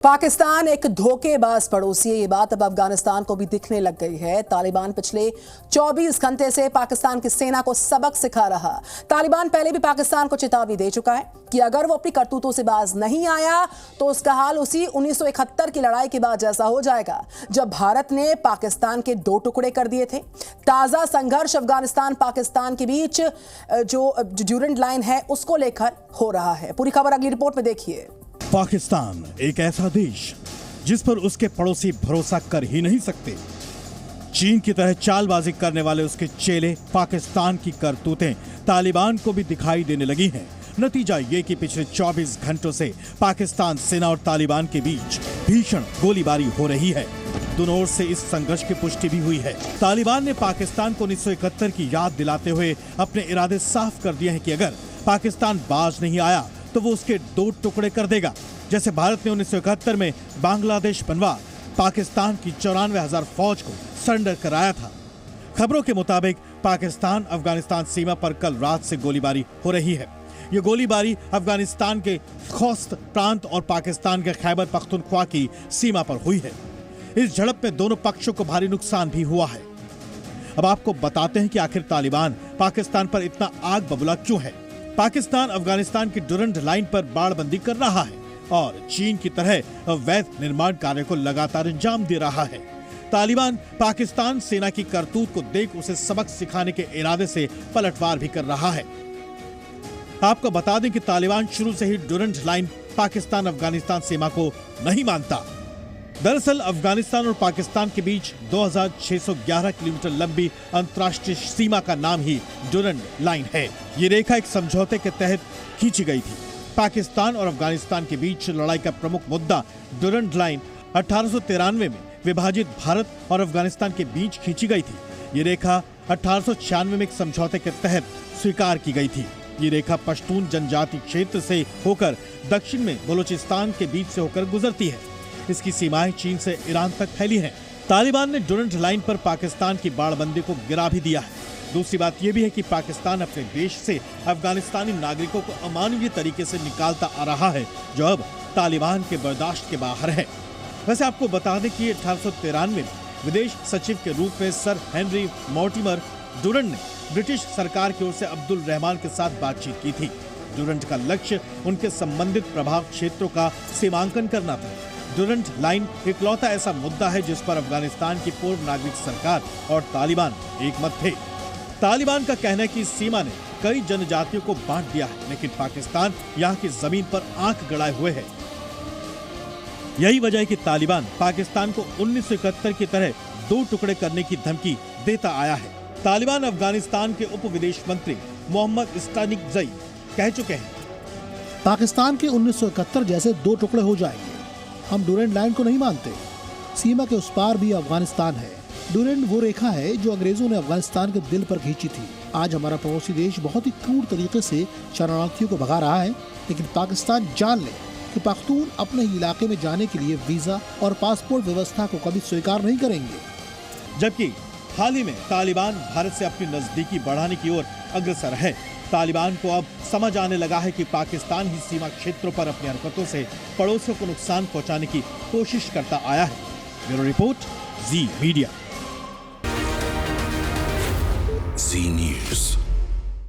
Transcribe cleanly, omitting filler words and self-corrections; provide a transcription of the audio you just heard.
पाकिस्तान एक धोखेबाज पड़ोसी है। ये बात अब अफगानिस्तान को भी दिखने लग गई है। तालिबान पिछले 24 घंटे से पाकिस्तान की सेना को सबक सिखा रहा। तालिबान पहले भी पाकिस्तान को चेतावनी दे चुका है कि अगर वो अपनी करतूतों से बाज नहीं आया तो उसका हाल उसी 1971 की लड़ाई के बाद जैसा हो जाएगा, जब भारत ने पाकिस्तान के 2 टुकड़े कर दिए थे। ताजा संघर्ष अफगानिस्तान पाकिस्तान के बीच जो ड्यूरेंट लाइन है उसको लेकर हो रहा है। पूरी खबर अगली रिपोर्ट में देखिए। पाकिस्तान एक ऐसा देश जिस पर उसके पड़ोसी भरोसा कर ही नहीं सकते। चीन की तरह चालबाजी करने वाले उसके चेले पाकिस्तान की करतूतें तालिबान को भी दिखाई देने लगी हैं। नतीजा ये कि पिछले 24 घंटों से पाकिस्तान सेना और तालिबान के बीच भीषण गोलीबारी हो रही है। दोनों ओर से इस संघर्ष की पुष्टि भी हुई है। तालिबान ने पाकिस्तान को 1971 की याद दिलाते हुए अपने इरादे साफ कर दिए हैं कि अगर पाकिस्तान बाज नहीं आया तो वो उसके 2 टुकड़े कर देगा। जैसे भारत ने 1971 में बांग्लादेश बनवा पाकिस्तान की 94,000 फौज को सरेंडर कराया था। खबरों के मुताबिक पाकिस्तान अफगानिस्तान सीमा पर कल रात से गोलीबारी हो रही है। ये गोलीबारी अफगानिस्तान के खोस्त प्रांत और पाकिस्तान के खैबर पख्तूनख्वा की सीमा पर हुई है। इस झड़प में दोनों पक्षों को भारी नुकसान भी हुआ है। अब आपको बताते हैं कि आखिर तालिबान पाकिस्तान पर इतना आग बबूला क्यों है। पाकिस्तान अफगानिस्तान की ड्यूरेंट लाइन पर बाड़बंदी कर रहा है और चीन की तरह अवैध निर्माण कार्य को लगातार अंजाम दे रहा है। तालिबान पाकिस्तान सेना की करतूत को देख उसे सबक सिखाने के इरादे से पलटवार भी कर रहा है। आपको बता दें कि तालिबान शुरू से ही ड्यूरेंट लाइन पाकिस्तान अफगानिस्तान सीमा को नहीं मानता। दरअसल अफगानिस्तान और पाकिस्तान के बीच 2611 किलोमीटर लंबी अंतर्राष्ट्रीय सीमा का नाम ही ड्यूरेंट लाइन है। ये रेखा एक समझौते के तहत खींची गई थी। पाकिस्तान और अफगानिस्तान के बीच लड़ाई का प्रमुख मुद्दा ड्यूरेंट लाइन 1893 में विभाजित भारत और अफगानिस्तान के बीच खींची गई थी। ये रेखा 1896 में एक समझौते के तहत स्वीकार की गई थी। ये रेखा पश्तून जनजाति क्षेत्र से होकर दक्षिण में बलूचिस्तान के बीच से होकर गुजरती है। इसकी सीमाएं चीन से ईरान तक फैली हैं। तालिबान ने ड्यूरेंट लाइन पर पाकिस्तान की बाड़बंदी को गिरा भी दिया है। दूसरी बात यह भी है कि पाकिस्तान अपने देश से अफगानिस्तानी नागरिकों को अमानवीय तरीके से निकालता आ रहा है, जो अब तालिबान के बर्दाश्त के बाहर है। वैसे आपको बता दें कि 1893 में विदेश सचिव के रूप में सर हेनरी मोर्टिमर ड्यूरेंट ने ब्रिटिश सरकार की ओर से अब्दुल रहमान के साथ बातचीत की थी। ड्यूरेंट का लक्ष्य उनके संबंधित प्रभाव क्षेत्रों का सीमांकन करना था। ड्यूरेंट लाइन इकलौता ऐसा मुद्दा है जिस पर अफगानिस्तान की पूर्व नागरिक सरकार और तालिबान एक मत थे। तालिबान का कहना है कि इस सीमा ने कई जनजातियों को बांट दिया है, लेकिन पाकिस्तान यहाँ की जमीन पर आंख गड़ाए हुए है। यही वजह है कि तालिबान पाकिस्तान को 1971 की तरह 2 टुकड़े करने की धमकी देता आया है। तालिबान अफगानिस्तान के उप विदेश मंत्री मोहम्मद इस्तानिकजई कह चुके हैं, पाकिस्तान के 1971 जैसे 2 टुकड़े हो जाएंगे। हम ड्यूरेंट लाइन को नहीं मानते। सीमा के उस पार भी अफगानिस्तान है। ड्यूरेंट वो रेखा है जो अंग्रेजों ने अफगानिस्तान के दिल पर खींची थी। आज हमारा पड़ोसी देश बहुत ही क्रूर तरीके से शरणार्थियों को भगा रहा है, लेकिन पाकिस्तान जान ले कि पख्तून अपने इलाके में जाने के लिए वीजा और पासपोर्ट व्यवस्था को कभी स्वीकार नहीं करेंगे। जबकि हाल ही में तालिबान भारत से अपनी नजदीकी बढ़ाने की ओर अग्रसर है। तालिबान को अब समझ आने लगा है कि पाकिस्तान ही सीमा क्षेत्रों पर अपनी हरकतों से पड़ोसियों को नुकसान पहुंचाने की कोशिश करता आया है। ब्यूरो रिपोर्ट, जी मीडिया। जी न्यूज़।